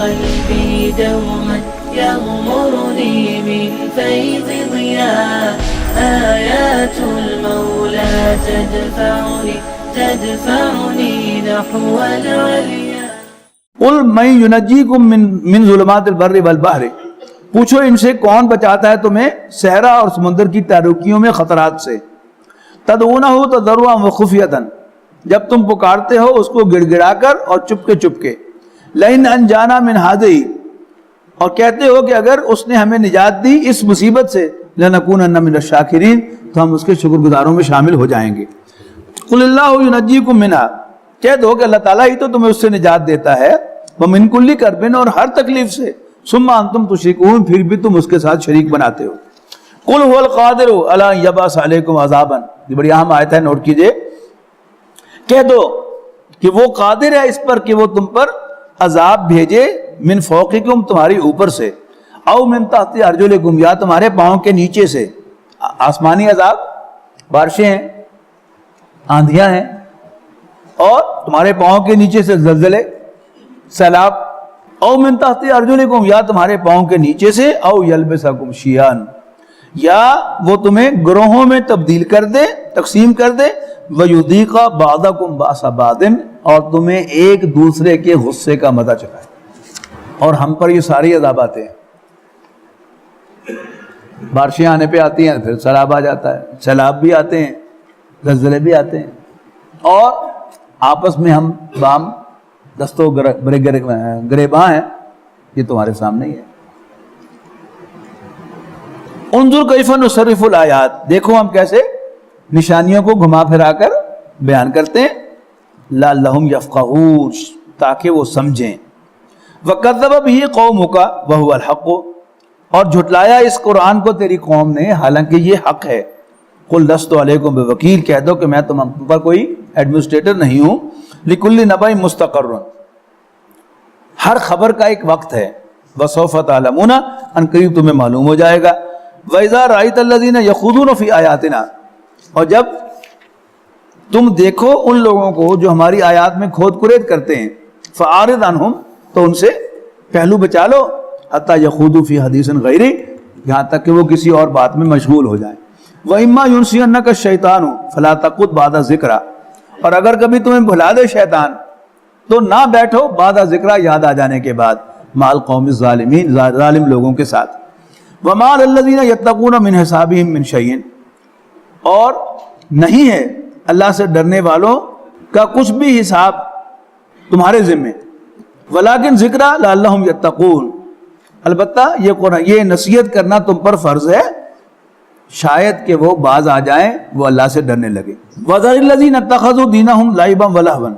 قلبي دوما يغمرني من فيض ضياء آيات المولى تدفعني نحو العليا. قل من ينجيكم من ظلمات البر والبحر، پوچھو ان سے کون بچاتا ہے تمہیں صحرا اور سمندر کی تاریکیوں میں خطرات سے. تدعونہ تضرعا وخفیۃ، جب تم پکارتے ہو اس کو گڑ گڑا کر اور چپکے چپکے. لئن انجانا من ہذہ، اور کہتے ہو کہ اگر اس نے ہمیں نجات دی اس مصیبت سے، لنکونن من الشاکرین، تو ہم اس کے شکر گزاروں میں شامل ہو جائیں گے. قل اللہ ینجیکم منہا، کہہ دو کہ اللہ تعالیٰ ہی تو تمہیں اس سے نجات دیتا ہے. ومن کل کرب، اور ہر تکلیف سے. ثم انتم تشرکون، پھر بھی تم اس کے ساتھ شریک بناتے ہو. قل هو القادر علی ان یبعث علیکم عذابا، یہ بڑی اہم آیت ہے، نوٹ کیجئے. کہہ دو کہ وہ قادر ہے اس پر کہ وہ تم پر عذاب بھیجے، من فوقکم، تمہاری اوپر سے، او من تحت ارجلکم، یا تمہارے پاؤں کے نیچے سے. آسمانی عذاب، بارشیں ہیں، آندھیاں ہیں، اور تمہارے پاؤں کے نیچے سے زلزلے، سیلاب. او من تحت ارجلکم، یا تمہارے پاؤں کے نیچے سے، او یلبسکم شیعان، یا وہ تمہیں گروہوں میں تبدیل کر دے، تقسیم کر دے. وَيُذِيقَ بَعْضَكُمْ بَأْسَ بَعْضٍ، اور تمہیں ایک دوسرے کے غصے کا مزہ چکھائے. اور ہم پر یہ ساری عذاب آتے ہیں، بارشیں آنے پہ آتی ہیں، پھر سیلاب آ جاتا ہے، سیلاب بھی آتے ہیں، زلزلے بھی آتے ہیں، اور آپس میں ہم بام دستوں گریباں ہیں. یہ تمہارے سامنے ہی ہے. انظر کیف نصرف الآیات، دیکھو ہم کیسے نشانیوں کو گھما پھرا کر بیان کرتے ہیں. لعلہم یفقہون، تاکہ وہ سمجھیں. وکذب بہ قومک وہو الحق، اور جھٹلایا اس قرآن کو تیری قوم نے حالانکہ یہ حق ہے. قل لست علیکم بوکیل، کہہ دو کہ میں تم پر کوئی ایڈمنسٹریٹر نہیں ہوں. لکل نبأ مستقر، ہر خبر کا ایک وقت ہے. وسوف تعلمون، ان قریب تمہیں معلوم ہو جائے گا. وَإِذَا رَأَيْتَ الَّذِينَ يَخُوضُونَ فِي آيَاتِنَا، اور جب تم دیکھو ان لوگوں کو جو ہماری آیات میں کھود کرید کرتے ہیں، فَأَعْرِضْ عَنْهُمْ، تو ان سے پہلو بچا لو. حَتَّى يَخُوضُوا فِي حَدِيثٍ غَيْرِهِ، یہاں تک کہ وہ کسی اور بات میں مشغول ہو جائیں. وَإِمَّا يُنْسِيَنَّكَ الشَّيْطَانُ فَلَا تَقْعُدْ بَعْدَ الذِّكْرَىٰ، اور اگر کبھی تمہیں بھلا دے شیطان تو نہ بیٹھو بعد ذکرہ، یاد آ جانے کے بعد، مع القوم الظالمین، ظالم لوگوں کے ساتھ. وَمَا لِلَّذِينَ يَتَّقُونَ مِنْ حِسَابِهِمْ مِنْ شَيْءٍ، اور نہیں ہے اللہ سے ڈرنے والوں کا کچھ بھی حساب تمہارے ذمہ. وَلَكِنْ ذِكْرَىٰ لَعَلَّهُمْ يَتَّقُونَ، البتہ یہ نصیحت کرنا تم پر فرض ہے، شاید کہ وہ باز آ جائیں، وہ اللہ سے ڈرنے لگے. وَذَرِ الَّذِينَ اتَّخَذُوا دِينَهُمْ لَعِبًا وَلَهْوًا،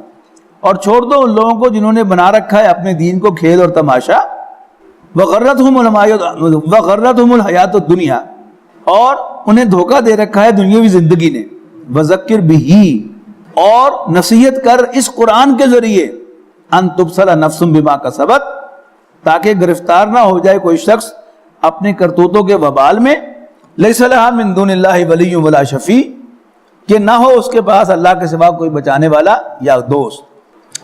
اور چھوڑ دو ان لوگوں کو جنہوں نے بنا رکھا ہے اپنے دین کو کھیل اور تماشا. وَغَرَّتْهُمُ الْحَيَاةُ الدُّنْيَا، اور انہیں دھوکہ دے رکھا ہے دنیاوی زندگی نے. وَذَكِّرْ بِهِ، اور نصیحت کر اس قرآن کے ذریعے. أَن تُبْصَلَ نَفْسٌ بِمَا كَسَبَتْ، تاکہ گرفتار نہ ہو جائے کوئی شخص اپنے کرتوتوں کے وبال میں. لَيْسَ لَهَا مِن دُونِ اللَّهِ وَلِيٌّ وَلَا شَفِيعٌ، کہ نہ ہو اس کے پاس اللہ کے سوا کوئی بچانے والا یا دوست.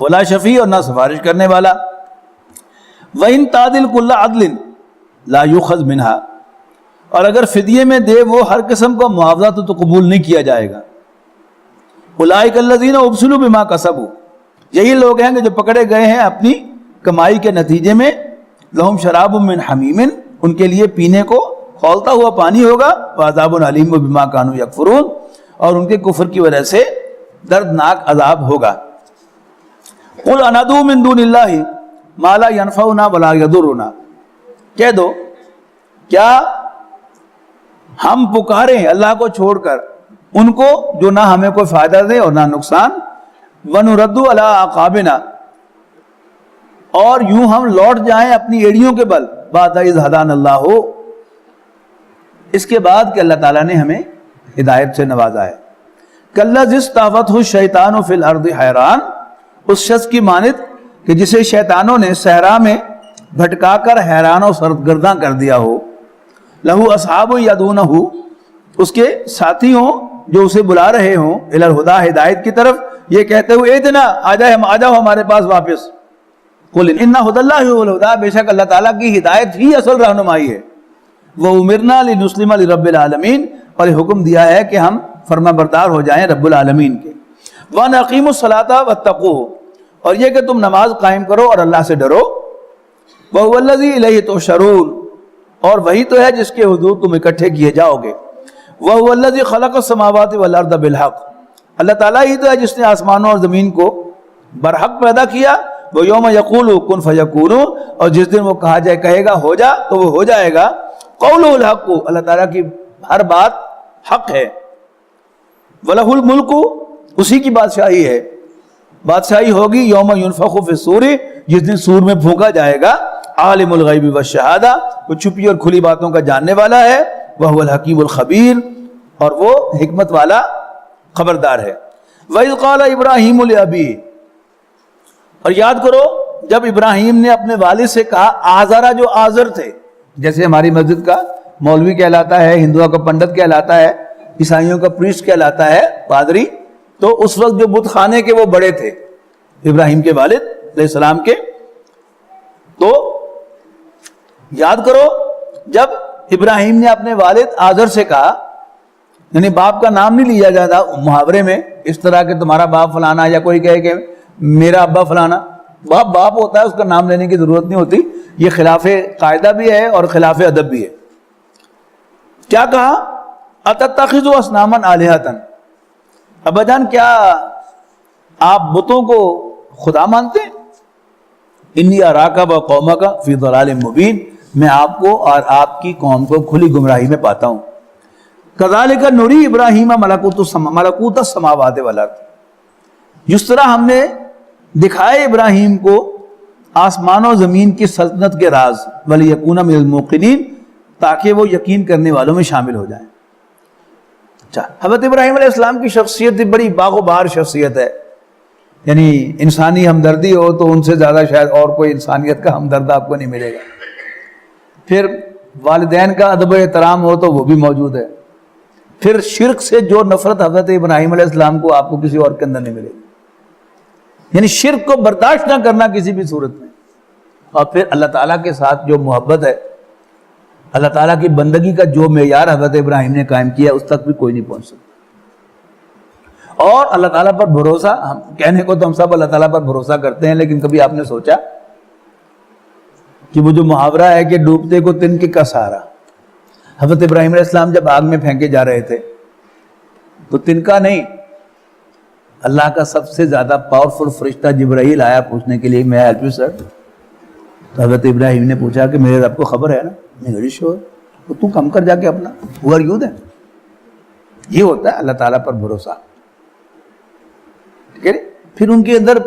وَلَا شَفِيعٌ، اور نہ سفارش کرنے والا. وَإِن تَعْدِلْ كُلَّ عَدْلٍ لَا يُؤْخَذْ مِنْهَا، اور اگر فدیے میں دے وہ ہر قسم کا معاوضہ تو قبول نہیں کیا جائے گا. أُولَٰئِكَ الَّذِينَ أُبْسِلُوا بِمَا كَسَبُوا، یہی لوگ ہیں کہ جو پکڑے گئے ہیں اپنی کمائی کے نتیجے میں. لَهُمْ شَرَابٌ مِّنْ حَمِيمٍ، ان کے لیے پینے کو کھولتا ہوا پانی ہوگا. وَعَذَابٌ عَلِيمٌ بِمَا كَانُوا يَكْفُرُونَ، اور ان کے کفر کی وجہ سے دردناک عذاب ہوگا. قُلْ أَنَدْعُو مِن دُونِ اللَّهِ مَا لَا يَنْفَعُنَا وَلَا يَضُرُّنَا، کہہ دو کیا ہم پکاریں اللہ کو چھوڑ کر ان کو جو نہ ہمیں کوئی فائدہ دے اور نہ نقصان. وَنُرَدُّ عَلَىٰ أَعْقَابِنَا، اور یوں ہم لوٹ جائیں اپنی ایڑیوں کے بل. بَعْدَ إِذْ هَدَانَا اللَّهُ، اس کے بعد کہ اللہ تعالیٰ نے ہمیں ہدایت سے نوازا ہے. كَالَّذِي اسْتَهْوَتْهُ الشَّيْطَانُ فِي الْأَرْضِ حَيْرَانٌ، اس شخص کی مانند کہ جسے شیطانوں نے صحرا میں بھٹکا کر حیران و سرگرداں کر دیا ہو. لَهُ أَصْحَابٌ يَدْعُونَهُ، اس کے ساتھی ہوں جو اسے بلا رہے ہوں. إِلَى الْهُدَىٰ، ہدایت کی طرف، یہ کہتے ہوئے اِهْدِنَا، آ جاؤ ہمارے پاس واپس. قل ان ھدی اللہ ھو الھدی، بے شک اللہ تعالیٰ کی ہدایت ہی اصل رہنمائی ہے. وَأُمِرْنَا لِنُسْلِمَ لِرَبِّ الْعَالَمِينَ، اور یہ حکم دیا ہے کہ ہم فرما بردار ہو جائیں رب العالمین کے. وَأَنْ أَقِيمُوا الصَّلَاةَ وَاتَّقُوهُ، اور یہ کہ تم نماز قائم کرو اور اللہ سے ڈرو. وَهُوَ الَّذِي إِلَيْهِ تُحْشَرُونَ، اور وہی تو ہے جس کے حضور تم اکٹھے کیے جاؤ گے. وَهُوَ الَّذِي خَلَقَ السَّمَاوَاتِ وَالْأَرْضَ بِالْحَقِّ، اللہ تعالیٰ ہی تو ہے جس نے آسمانوں اور زمین کو برحق پیدا کیا. وَيَوْمَ يَقُولُ كُن فَيَكُونُ، اور جس دن وہ کہا جائے کہے گا ہو جا تو وہ ہو جائے گا. قَوْلُهُ الْحَقُّ، اللہ تعالیٰ کی ہر بات حق ہے. وَلَهُ الْمُلْكُ، اسی کی بادشاہی ہے. بادشاہی ہوگی یوم ينفخ فی الصور، جس دن سور میں پھونکا جائے گا. عالم الغیب والشہادہ، وہ چھپی اور کھلی باتوں کا جاننے والا ہے. وَهُوَ الحکیم الخبیر، اور وہ حکمت والا خبردار ہے. وَإِذْ قَالَ إِبْرَاهِيمُ لِأَبِيهِ، اور یاد کرو جب ابراہیم نے اپنے والد سے کہا، آزرا جو آزر تھے، جیسے ہماری مسجد کا مولوی کہلاتا ہے، ہندوؤں کا پنڈت کہلاتا ہے، عیسائیوں کا پریسٹ کہلاتا ہے، پادری، تو اس وقت جو بت خانے کے وہ بڑے تھے ابراہیم کے والد علیہ السلام کے. تو یاد کرو جب ابراہیم نے اپنے والد آزر سے کہا، یعنی باپ کا نام نہیں لیا جاتا محاورے میں اس طرح کہ تمہارا باپ فلانا، یا کوئی کہے کہ میرا ابا فلانا. باپ باپ ہوتا ہے، اس کا نام لینے کی ضرورت نہیں ہوتی. یہ خلاف قاعدہ بھی ہے اور خلاف ادب بھی ہے. کیا کہا؟ اتتخذوا اصناما آلہۃ، ابا جان کیا آپ بتوں کو خدا مانتے ہیں؟ انی اراک وقومک فی ضلال مبین، میں آپ کو اور آپ کی قوم کو کھلی گمراہی میں پاتا ہوں. کذالک نری ابراہیم ملکوت السماوات والارض، جس طرح ہم نے دکھائے ابراہیم کو آسمان و زمین کی سلطنت کے راز، ولیکون من الموقنین، تاکہ وہ یقین کرنے والوں میں شامل ہو جائیں. اچھا، حضرت ابراہیم علیہ السلام کی شخصیت بڑی باغ و بہار شخصیت ہے. یعنی انسانی ہمدردی ہو تو ان سے زیادہ شاید اور کوئی انسانیت کا ہمدرد آپ کو نہیں ملے گا. پھر والدین کا ادب و احترام ہو تو وہ بھی موجود ہے. پھر شرک سے جو نفرت حضرت ابراہیم علیہ السلام کو آپ کو کسی اور کے اندر نہیں ملے گی. یعنی شرک کو برداشت نہ کرنا کسی بھی صورت میں. اور پھر اللہ تعالیٰ کے ساتھ جو محبت ہے، اللہ تعالیٰ کی بندگی کا جو معیار حضرت ابراہیم نے قائم کیا اس تک بھی کوئی نہیں پہنچ سکتا. اور اللہ تعالیٰ پر بھروسہ، ہم کہنے کو تو ہم سب اللہ تعالیٰ پر بھروسہ کرتے ہیں، لیکن کبھی آپ نے سوچا کہ وہ جو محاورہ ہے کہ ڈوبتے کو تنکے کا سہارا، حضرت ابراہیم علیہ السلام جب آگ میں پھینکے جا رہے تھے تو تنکا نہیں، اللہ کا سب سے زیادہ پاورفل فرشتہ جبرائیل آیا پوچھنے کے لیے، میں ہیلپ یو سر. تو حضرت ابراہیم نے پوچھا کہ میرے رب کو خبر ہے نا، میں ویری شیور. تو تو کم کر جا کے اپنا ہو یو دے. یہ ہوتا ہے اللہ تعالیٰ پر بھروسہ. ٹھیک ہے. پھر ان کے اندر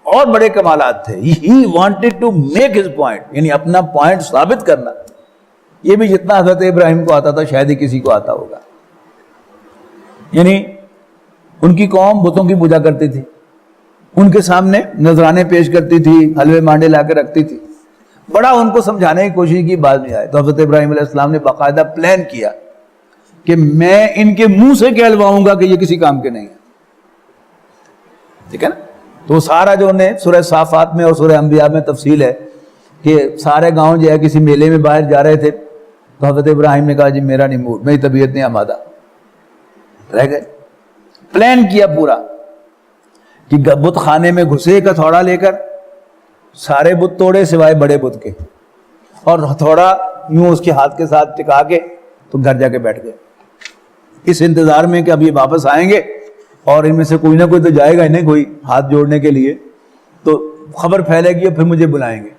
اور بڑے کمالات تھے. He wanted to make his point، یعنی اپنا پوائنٹ ثابت کرنا. یہ بھی جتنا حضرت ابراہیم کو آتا تھا شاید ہی کسی کو آتا ہوگا. یعنی ان کی قوم بتوں کی پوجا کرتی تھی، ان کے سامنے نذرانے پیش کرتی تھی، حلوے مانڈے لا کے رکھتی تھی. بڑا ان کو سمجھانے کی کوشش کی، بات نہیں آئے. تو حضرت ابراہیم علیہ السلام نے باقاعدہ پلان کیا کہ میں ان کے منہ سے کہلواؤں گا کہ یہ کسی کام کے نہیں ہے. ٹھیک ہے نا. تو سارا جو انہیں سورہ صافات میں اور سورہ انبیاء میں تفصیل ہے کہ سارے گاؤں جو ہے کسی میلے میں باہر جا رہے تھے تو حضرت ابراہیم نے کہا جی میرا نہیں موڈ، میری طبیعت نہیں آمادہ، رہ گئے. پلان کیا پورا کہ بت خانے میں گھسے ایک ہتھوڑا لے کر، سارے بت توڑے سوائے بڑے بت کے، اور ہتھوڑا یوں اس کے ہاتھ کے ساتھ ٹکا کے تو گھر جا کے بیٹھ گئے، اس انتظار میں کہ اب یہ واپس آئیں گے اور ان میں سے کوئی نہ کوئی تو جائے گا ہی نہیں کوئی ہاتھ جوڑنے کے لیے، تو خبر پھیلے گی اور پھر مجھے بلائیں گے.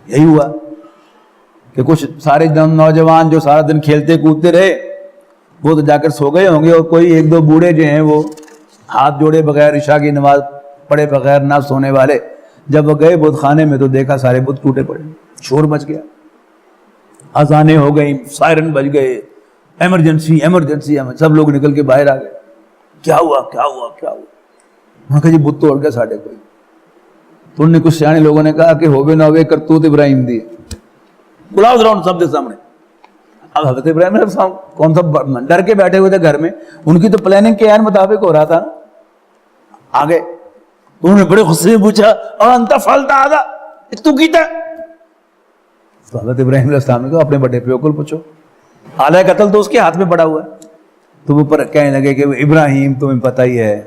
یہی ہوا کہ کچھ سارے نوجوان جو سارا دن کھیلتے کودتے رہے وہ تو جا کر سو گئے ہوں گے، اور کوئی ایک دو بوڑھے جو ہیں وہ ہاتھ جوڑے بغیر، عشاء کی نماز پڑھے بغیر نہ سونے والے، جب وہ گئے بت خانے میں تو دیکھا سارے بت ٹوٹے پڑے، شور مچ گیا، اذانیں ہو گئیں، سائرن بج گئے، ایمرجنسی ایمرجنسی، سب لوگ نکل کے باہر آ گئے. کیا ہوا کیا ہوا کیا ہوا؟ انہوں نے کہا جی بت توڑ گیا ساڑھے کوئی. تو انہوں نے کچھ سیانے لوگوں نے کہا کہ ہوئے نہ ہوئے کرتوت ابراہیم دی، بلاؤ ذرا سب کے سامنے. اب حضرت ابراہیم علیہ السلام کون سا ڈر کے بیٹھے ہوئے تھے گھر میں، ان کی تو پلاننگ کے عین مطابق ہو رہا تھا. آگے انہوں نے بڑے غصے میں پوچھا انت فعلت ھذا، تو کیتا؟ تو حضرت ابراہیم علیہ السلام نے کہا اپنے بڑے پیو کو پوچھو، آلہ قتل تو اس کے ہاتھ میں پڑا ہوا ہے۔ تو وہ پر کہنے لگے کہ ابراہیم تمہیں پتہ ہی ہے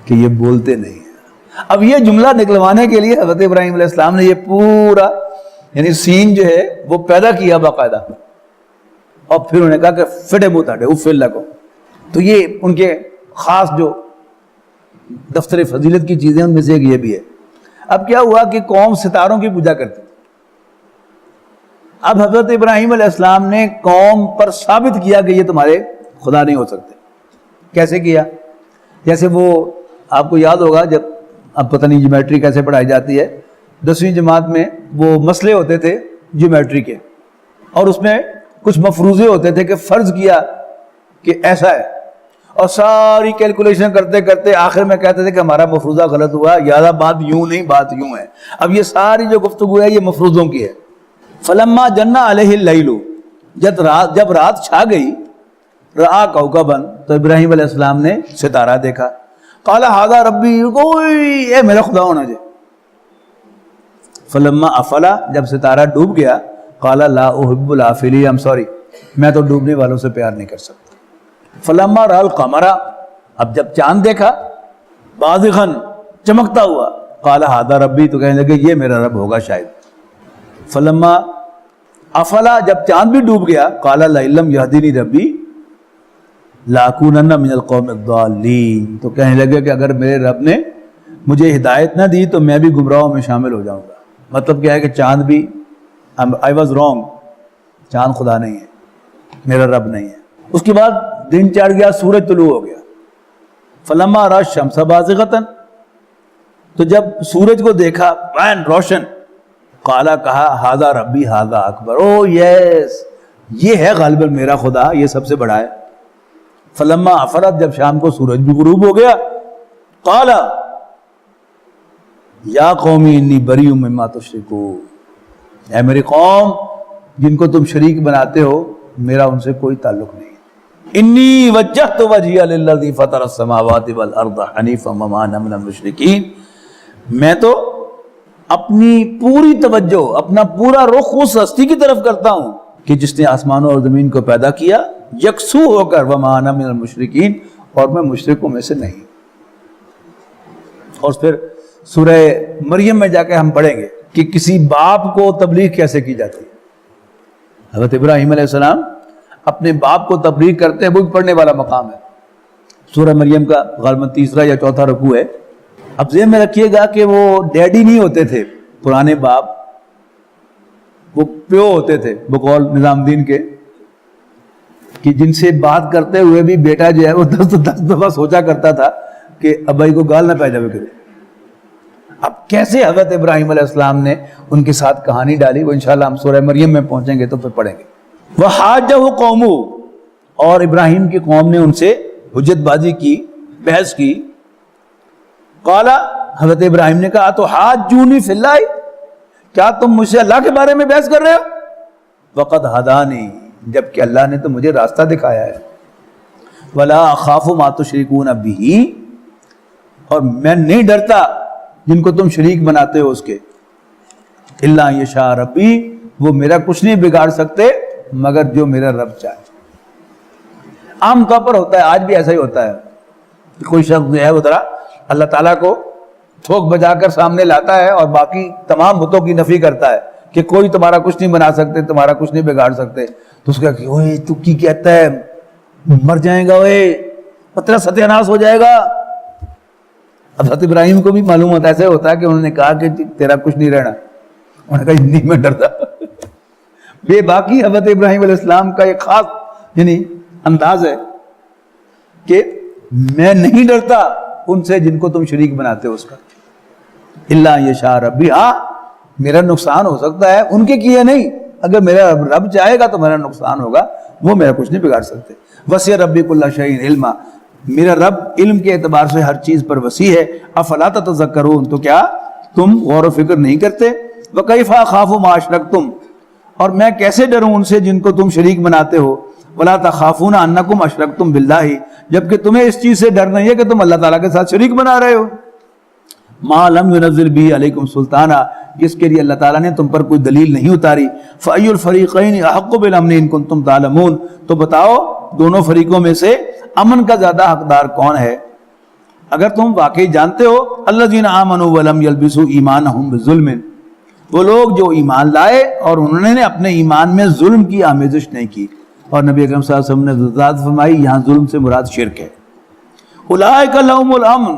کہ یہ بولتے نہیں ہیں۔ اب یہ جملہ نکلوانے کے لیے حضرت ابراہیم علیہ السلام نے یہ پورا یعنی سین جو ہے وہ پیدا کیا باقاعدہ، اور پھر انہوں نے کہا کہ فٹے منہ تاڑے اف لکو۔ تو یہ ان کے خاص جو دفتر فضیلت کی چیزیں ان میں سے ایک یہ بھی ہے۔ اب کیا ہوا کہ قوم ستاروں کی پوجا کرتی، اب حضرت ابراہیم علیہ السلام نے قوم پر ثابت کیا کہ یہ تمہارے خدا نہیں ہو سکتے۔ کیسے کیا؟ جیسے وہ آپ کو یاد ہوگا جب اب پتہ نہیں جیومیٹری کیسے پڑھائی جاتی ہے، 10ویں جماعت میں وہ مسئلے ہوتے تھے جیومیٹری کے، اور اس میں کچھ مفروضے ہوتے تھے کہ فرض کیا کہ ایسا ہے، اور ساری کیلکولیشن کرتے کرتے آخر میں کہتے تھے کہ ہمارا مفروضہ غلط ہوا، یادہ بات یوں نہیں بات یوں ہے۔ اب یہ ساری جو گفتگو ہے یہ مفروضوں کی ہے۔ فلما جن علیہ اللیل، جب رات چھا گئی، رآ کوکبا، تو ابراہیم علیہ السلام نے ستارہ دیکھا، قال ھذا ربی، کوئی اے میرا خدا ہونا جائے۔ فلما افلا، جب ستارہ ڈوب گیا، قال لا احب الافلین، I'm sorry، میں تو ڈوبنے والوں سے پیار نہیں کر سکتا۔ فلما رأى القمر، اب جب چاند دیکھا، بازغا، چمکتا ہوا، قال ھذا ربی، تو کہنے لگے یہ میرا رب ہوگا شاید۔ فلما افلا، جب چاند بھی ڈوب گیا، قال لئن لم یہدینی ربی لاکونن من القوم الضالین، تو کہنے لگے کہ اگر میرے رب نے مجھے ہدایت نہ دی تو میں بھی گمراہوں میں شامل ہو جاؤں گا۔ مطلب کیا ہے کہ چاند بھی I was wrong، چاند خدا نہیں ہے، میرا رب نہیں ہے۔ اس کے بعد دن چڑھ گیا، سورج طلوع ہو گیا۔ فلما رأى الشمس بازغة، تو جب سورج کو دیکھا عین روشن، قال، کہا ھذا ربی ھذا اکبر، او یس، یہ ہے غالباً میرا خدا، یہ سب سے بڑا ہے۔ فلما افلت، جب شام کو سورج بھی غروب ہو گیا، قال یا قومی انی بریء مما تشرکون، اے میری قوم جن کو تم شریک بناتے ہو میرا ان سے کوئی تعلق نہیں۔ انی وجہت وجہی للذی فطر السماوات والارض حنیفا وما انا من المشرکین، میں تو اپنی پوری توجہ، اپنا پورا رخ اس ہستی کی طرف کرتا ہوں کہ جس نے آسمانوں اور زمین کو پیدا کیا یکسو ہو کر، وما انا من المشرکین، اور میں مشرکوں میں سے نہیں۔ اور پھر سورہ مریم میں جا کے ہم پڑھیں گے کہ کسی باپ کو تبلیغ کیسے کی جاتی ہے۔ حضرت ابراہیم علیہ السلام اپنے باپ کو تبلیغ کرتے ہیں، وہ بھی پڑھنے والا مقام ہے۔ سورہ مریم کا غالباً 3 یا 4 رکوع ہے۔ اب ذہن میں رکھیے گا کہ وہ ڈیڈی نہیں ہوتے تھے، پرانے باپ وہ پیو ہوتے تھے بقول نظام الدین کے، کہ جن سے بات کرتے ہوئے بھی بیٹا جو ہے وہ 10 دفعہ سوچا کرتا تھا کہ ابائی کو گال نہ پہ جاوے کرے۔ اب کیسے حضرت ابراہیم علیہ السلام نے ان کے ساتھ کہانی ڈالی، وہ انشاءاللہ ہم سورہ مریم میں پہنچیں گے تو پھر پڑھیں گے۔ وَحَاجَّهُ قَوْمُهُ، اور ابراہیم کی قوم نے ان سے حجت بازی کی، بحث کی۔ قال، حضرت ابراہیم نے کہا تحاجونی فی اللہ، کیا تم مجھ سے اللہ کے بارے میں بحث کر رہے ہو؟ وقد ہدانی، جبکہ اللہ نے تو مجھے راستہ دکھایا ہے۔ ولا اخاف ما تشرکون بہ، اور میں نہیں ڈرتا جن کو تم شریک بناتے ہو اس کے۔ الا یشاء ربی، وہ میرا کچھ نہیں بگاڑ سکتے مگر جو میرا رب چاہے۔ عام طور پر ہوتا ہے، آج بھی ایسا ہی ہوتا ہے کہ کوئی شخص جو ہے وہ ذرا اللہ تعالیٰ کو تھوک بجا کر سامنے لاتا ہے اور باقی تمام بتوں کی نفی کرتا ہے کہ کوئی تمہارا کچھ نہیں بنا سکتے، تمہارا کچھ نہیں بگاڑ سکتے۔ تو اس کا کہ اوے تو کی کہتا ہے، مر جائے گا، اوے تیرا ستیہ ناش ہو جائے گا۔ حضرت ابراہیم کو بھی معلوم ہوتا ہے، ایسے ہوتا ہے کہ انہوں نے کہا کہ تیرا کچھ نہیں رہنا، انہوں نے کہا نہیں میں ڈرتا۔ بے باقی حضرت ابراہیم علیہ السلام کا ایک خاص یعنی انداز ہے کہ میں نہیں ڈرتا ان سے جن کو تم شریک بناتے ہو اس کا۔ الا یشاء ربی، ہاں میرا نقصان ہو سکتا ہے، ان کے کیے نہیں، اگر میرا رب چاہے گا تو میرا نقصان ہوگا، وہ میرا کچھ نہیں بگاڑ سکتے۔ وسع ربی کل شیء علما، میرا رب علم کے اعتبار سے ہر چیز پر وسیع ہے۔ افلا تتذکرون، تو کیا تم غور و فکر نہیں کرتے؟ وکیف اخاف ما اشرکتم، اور میں کیسے ڈروں ان سے جن کو تم شریک بناتے ہو۔ ولا تخافون انکم اشرکتم باللہ، جبکہ تمہیں اس چیز سے ڈر نہیں ہے کہ تم اللہ تعالیٰ کے ساتھ شریک بنا رہے ہو. ما لم ينزل به علیکم سلطانا، جس کے لیے اللہ تعالیٰ نے تم پر کوئی دلیل نہیں اتاری. فأی الفریقین احق بالامن ان کنتم تعلمون، تو بتاؤ دونوں فریقوں میں سے امن کا زیادہ حقدار کون ہے اگر تم واقعی جانتے ہو. الذین آمنوا ولم یلبسوا ایمانہم بظلم، وہ لوگ جو ایمان لائے اور انہوں نے اپنے ایمان میں ظلم کی آمیزش نہیں کی. اور نبی اکرم صلی اللہ علیہ وسلم نے وضاحت فرمائی یہاں ظلم سے مراد شرک ہے. اولئک لهم الامن،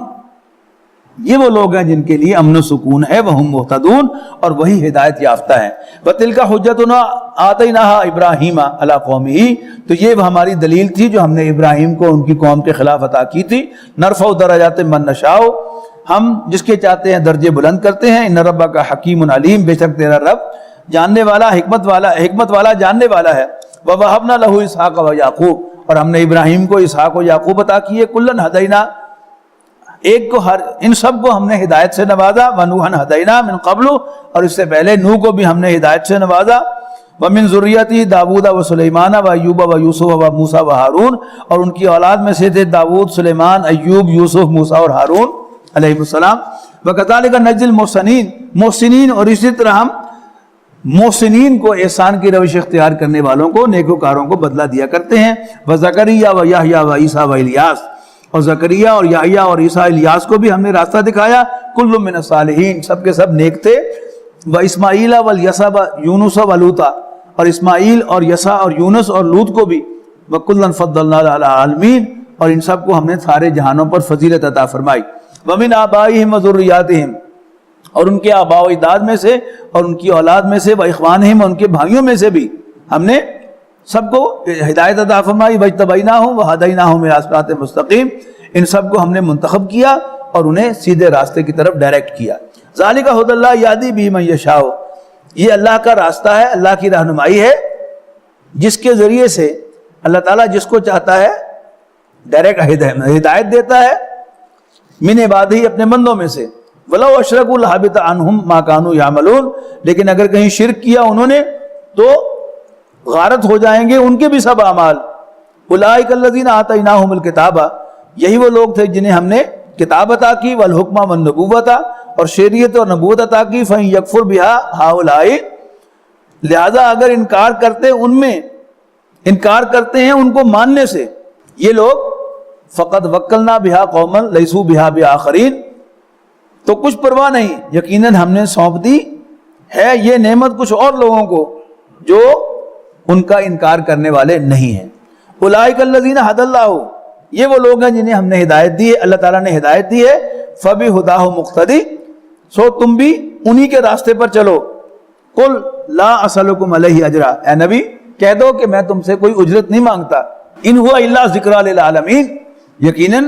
یہ وہ لوگ ہیں جن کے لیے امن و سکون ہے. وہم مہتدون، اور وہی ہدایت یافتہ ہیں. وتلک حجتنا آتیناها ابراہیم علی قومہ، تو یہ ہماری دلیل تھی جو ہم نے ابراہیم کو ان کی قوم کے خلاف عطا کی تھی. نرفع درجات من نشاء، ہم جس کے چاہتے ہیں درجے بلند کرتے ہیں. ان ربک حکیم علیم، بے شک تیرا رب جاننے والا حکمت والا جاننے والا ہے. ووہبنا لہ اسحاق و یعقوب، اور ہم نے ابراہیم کو اسحاق و یعقوب عطا کیے. کلن ہدینا، ایک کو ان سب کو ہم نے ہدایت سے نوازا. ونوحا ہدینا من قبل، اور اس سے پہلے نوح کو بھی ہم نے ہدایت سے نوازا. ومن ذریتی داود و سلیمان و ایوب و یوسف و موسیٰ و ہارون، اور ان کی اولاد میں سے تھے داود، سلیمان، ایوب، یوسف، موسیٰ اور ہارون علیہ السلام. وکذالک نجزی المحسنین، محسنین، اور اسی طرح ہم محسنین کو، احسان کی روش اختیار کرنے والوں کو، نیکوکاروں کو بدلہ دیا کرتے ہیں. وزکریا و یحییٰ و عیسیٰ و الیاس، اور زکریا اور یحییٰ اور عیسیٰ الیاس کو بھی ہم نے راستہ دکھایا. کل من الصالحین، سب کے سب نیک تھے. و اسماعیل و الیسع و یونس و لوطا، اور اسماعیل اور یسع اور یونس اور لوط کو بھی. وکلا فضلنا علی العالمین، اور ان سب کو ہم نے سارے جہانوں پر فضیلت عطا فرمائی. ومن آبائہم و ذریاتہم، اور ان کے آباء و اجداد میں سے اور ان کی اولاد میں سے. و اخوانہم، اور ان کے بھائیوں میں سے بھی ہم نے سب کو ہدایت عطا فرمائی. واجتبیناہم وہدیناہم الی صراط مستقیم، ان سب کو ہم نے منتخب کیا اور انہیں سیدھے راستے کی طرف ڈائریکٹ کیا. ذالک ھدی اللہ یہدی بہ من یشاء، یہ اللہ کا راستہ ہے، اللہ کی رہنمائی ہے جس کے ذریعے سے اللہ تعالیٰ جس کو چاہتا ہے ڈائریکٹ ہدایت دیتا ہے. من عبادہ، اپنے بندوں میں سے. ولو اشرکوا لحبط عنہم ما کانوا یعملون، لیکن اگر کہیں شرک کیا انہوں نے تو غارت ہو جائیں گے ان کے بھی سب اعمال. اولئک الذین آتیناہم الکتاب، یہی وہ لوگ تھے جنہیں ہم نے کتاب عطا کی. والحکم والنبوۃ، اور شریعت اور نبوت عطا کی. فإن یکفر بها ہؤلاء، لہذا اگر انکار کرتے ہیں ان کو ماننے سے یہ لوگ. فقد وکلنا بها قوما لیسوا بها بآخرین، تو کچھ پرواہ نہیں، یقیناً ہم نے سونپ دی ہے یہ نعمت کچھ اور لوگوں کو جو ان کا انکار کرنے والے نہیں ہیں. اولئک الذین ھدی اللہ، یہ وہ لوگ ہیں جنہیں ہم نے ہدایت دی ہے، اللہ تعالیٰ نے ہدایت دی ہے. فبہداہ مقتدی، سو تم بھی انہی کے راستے پر چلو. قل لا اسألکم علیہ اجرا، اے نبی کہہ دو کہ میں تم سے کوئی اجرت نہیں مانگتا. ان ہوا الا ذکریٰ للعالمین، یقیناً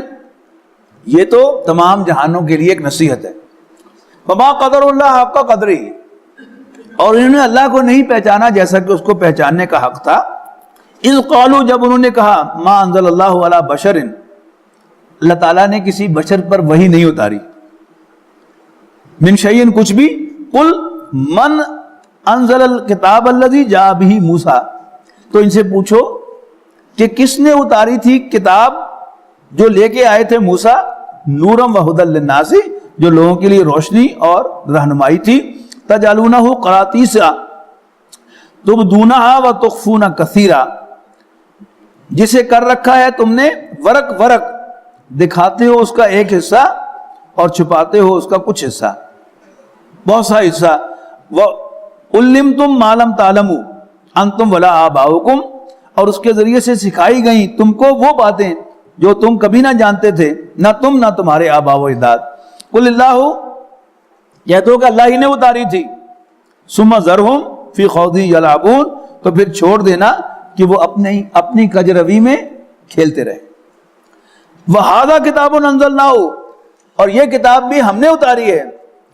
یہ تو تمام جہانوں کے لیے ایک نصیحت ہے. وما قدر اللہ حق قدرہ، اور انہوں نے اللہ کو نہیں پہچانا جیسا کہ اس کو پہچاننے کا حق تھا. اذ قالوا، جب انہوں نے کہا ما انزل اللہ علی بشر، اللہ تعالیٰ نے کسی بشر پر وحی نہیں اتاری. من شیء، کچھ بھی. قل من انزل الکتاب الذی جاء بہ موسیٰ، تو ان سے پوچھو کہ کس نے اتاری تھی کتاب جو لے کے آئے تھے موسیٰ. نورم و ھدی للناس، جو لوگوں کے لیے روشنی اور رہنمائی تھی. تجعلونہ قراطیس تبدونہا و تخفون کثیرا، جسے کر رکھا ہے تم نے ورق ورق، دکھاتے ہو اس کا ایک حصہ اور چھپاتے ہو اس کا کچھ حصہ، بہت سا حصہ. وعلمتم ما لم تعلموا انتم ولا آباؤکم، اور اس کے ذریعے سے سکھائی گئیں تم کو وہ باتیں جو تم کبھی نہ جانتے تھے، نہ تم نہ تمہارے آباء و اجداد. قل اللہ، یہ تو کہ اللہ ہی نے اتاری تھی. ثم ذرہم فی خوضہم یلعبون، تو پھر چھوڑ دینا کہ وہ اپنی کجروی میں کھیلتے رہے. وہذا کتاب انزلناہ، اور یہ کتاب بھی ہم نے اتاری ہے.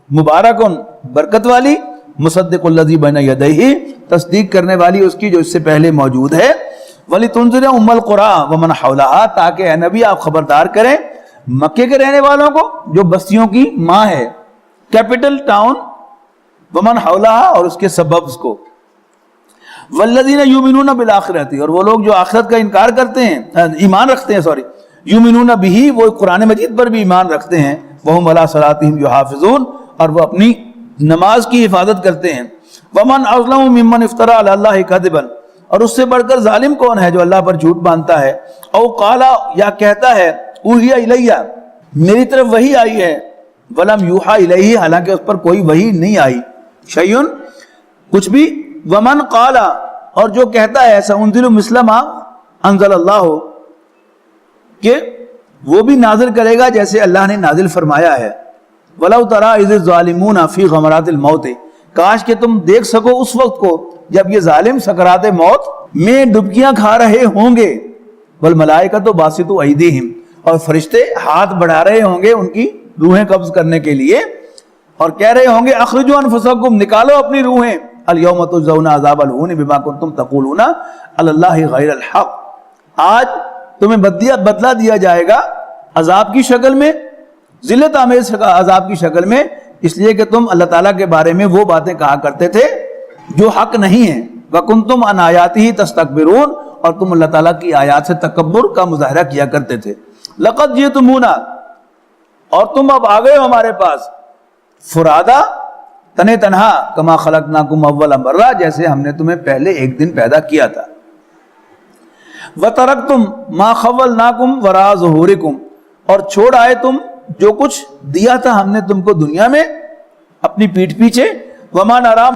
مبارکن، برکت والی. مصدق الذی بین یدیہ، تصدیق کرنے والی اس کی جو اس سے پہلے موجود ہے. وَلِتُنذِرَ أُمَّ الْقُرَىٰ وَمَنْ حَوْلَهَا، تاکہ اے نبی آپ خبردار کریں مکے کے رہنے والوں کو جو بستیوں کی ماں ہے، کیپٹل ٹاؤن، وَمَنْ حَوْلَهَا، اور اس کے سببز کو. والذین یؤمنون بالآخرۃ، اور وہ لوگ جو آخرت کا انکار کرتے ہیں، ایمان رکھتے ہیں، یؤمنون بہ، وہ قرآن مجید پر بھی ایمان رکھتے ہیں، وہم علی صلاتہم یحافظون، اور وہ اپنی نماز کی حفاظت کرتے ہیں۔ ومن اظلم ممن افتری علی اللہ کذبا، اور اس سے بڑھ کر ظالم کون ہے جو اللہ پر جھوٹ باندھتا ہے، او قالا، یا کہتا ہے، اوحی الیہ، میری طرف وحی آئی ہے، ولم یوحا الیہ، حالانکہ اس پر کوئی وحی نہیں آئی، شیئن، کچھ بھی، ومن قالا، اور جو کہتا ہے سأنزل مثل ما انزل اللہ، کہ وہ بھی نازل کرے گا جیسے اللہ نے نازل فرمایا ہے، وَلَوْ تَرَىٰ إِذِ الظَّالِمُونَ فِي غَمَرَاتِ الْمَوْتِ، کاش کہ تم دیکھ سکو اس وقت کو جب یہ ظالم سکرات موت میں ڈبکیاں کھا رہے ہوں گے، وَالْمَلَائِكَةُ بَاسِطُو أَيْدِيهِمْ، اور فرشتے ہاتھ بڑھا رہے ہوں گے ان کی روحیں قبض کرنے کے لیے، اور کہہ رہے ہوں گے اخرجوا انفسکم، نکالو اپنی روحیں، اليوم تجزون عذاب الہون بما کنتم تقولون علی اللہ غیر الحق، آج تمہیں بدلہ دیا جائے گا عذاب کی شکل میں، ذلت آمیز عذاب کی شکل میں، اس لیے کہ تم اللہ تعالیٰ کے بارے میں وہ باتیں کہا کرتے تھے جو حق نہیں ہیں، وَكُنْتُمْ عَنْ آيَاتِهِ تَسْتَكْبِرُونَ، اور تم اللہ تعالیٰ کی آیات سے تکبر کا مظاہرہ کیا کرتے تھے، لَقَدْ جِئْتُمُونَا، اور تم اب آ گئے ہو ہمارے پاس، فرادا، تنے تنہا، کما خلقناکم اول مرہ، جیسے ہم نے تمہیں پہلے ایک دن پیدا کیا تھا، وَتَرَكْتُمْ مَا خَوَّلْنَاكُمْ وَرَاءَ ظُهُورِكُمْ، اور چھوڑ آئے تم جو کچھ دیا تھا ہم نے تم کو دنیا میں اپنی پیٹھ پیچھے، وَمَا نَرَىٰ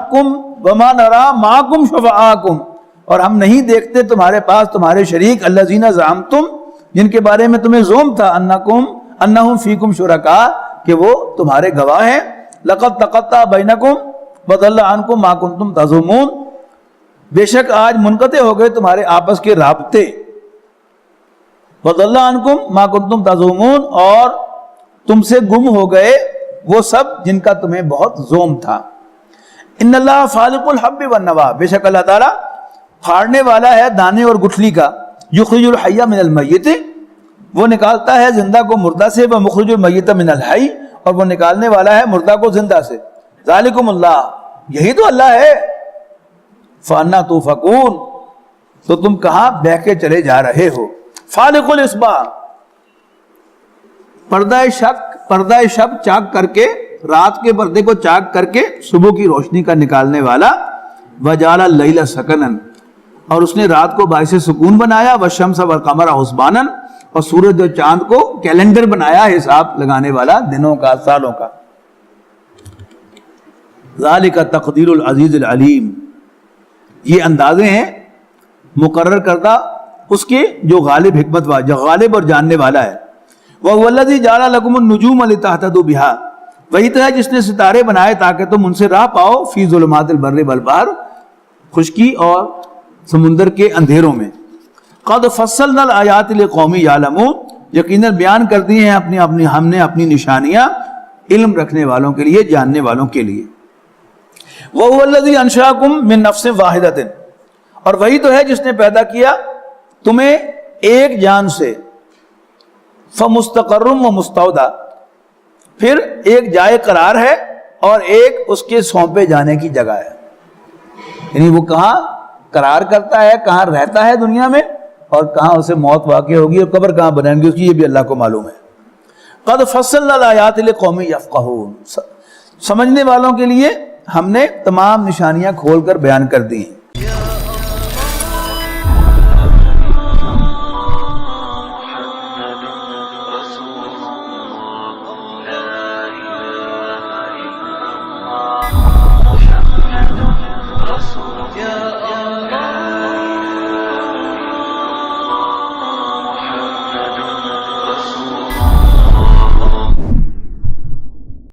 مَعَكُمْ شُفَعَاءَكُمْ، اور ہم نہیں دیکھتے تمہارے پاس تمہارے شریک، الَّذِينَ زَعَمْتُمْ، جن کے بارے میں تمہیں زعم تھا، أَنَّهُمْ فِيكُمْ شُرَكَاء، کہ وہ تمہارے گواہ ہیں، لَقَدْ تَقَطَّعَ بَيْنَكُمْ وَضَلَّ عَنْكُمْ مَا كُنْتُمْ تَزْعُمُونَ، بے شک آج منقطع ہو گئے تمہارے آپس کے رابطے، وَضَلَّ عَنْكُمْ مَا كُنْتُمْ تَزْعُمُونَ، اور تم سے گم ہو گئے وہ سب جن کا تمہیں بہت زوم تھا، ان اللہ فالق الحب والنوى، بے شک اللہ تعالیٰ پھاڑنے والا ہے دانے اور گٹھلی کا، یخرج الحی من المیت، وہ نکالتا ہے زندہ کو مردہ سے، ومخرج المیت من الحی، اور وہ نکالنے والا ہے مردہ کو زندہ سے، ذالکم اللہ، یہی تو اللہ ہے، فانا توفکون، تو تم کہاں بہ کے چلے جا رہے ہو، فالق الاصباح، پردہ شب چاک کر کے، رات کے پردے کو چاک کر کے صبح کی روشنی کا نکالنے والا، وجعل اللیل سکنا، اور اس نے رات کو باعث سکون بنایا، والشمس والقمر حسبانا، اور سورج اور چاند کو کیلنڈر بنایا حساب لگانے والا، دنوں کا سالوں کا، ذالک تقدیر العزیز العلیم، یہ اندازے ہیں مقرر کردہ اس کے جو غالب حکمت والا، جو غالب اور جاننے والا ہے، وَهُوَ الَّذِي جَعَلَ لَكُمُ النُّجُومَ لِتَهْتَدُوا بِهَا، وہی تو ہے جس نے ستارے بنائے تاکہ تم ان سے راہ پاؤ، فی ظلمات البر والبحر، خشکی اور سمندر کے اندھیروں میں، قد فصلنا الآیات لقوم یعلمون، یقیناً بیان کر دی ہیں ہم نے اپنی نشانیاں علم رکھنے والوں کے لیے، جاننے والوں کے لیے، وَهُوَ الَّذِي أَنشَأَكُم مِّن نَّفْسٍ وَاحِدَةٍ، اور وہی تو ہے جس نے پیدا کیا تمہیں ایک جان سے، فمستقر و مستودع، پھر ایک جائے قرار ہے اور ایک اس کے سونپے جانے کی جگہ ہے، یعنی وہ کہاں قرار کرتا ہے، کہاں رہتا ہے دنیا میں، اور کہاں اسے موت واقع ہوگی اور قبر کہاں بنائیں گے اس کی، یہ بھی اللہ کو معلوم ہے، قد فصلنا الآیات لقوم یفقہون، سمجھنے والوں کے لیے ہم نے تمام نشانیاں کھول کر بیان کر دی ہیں۔ يا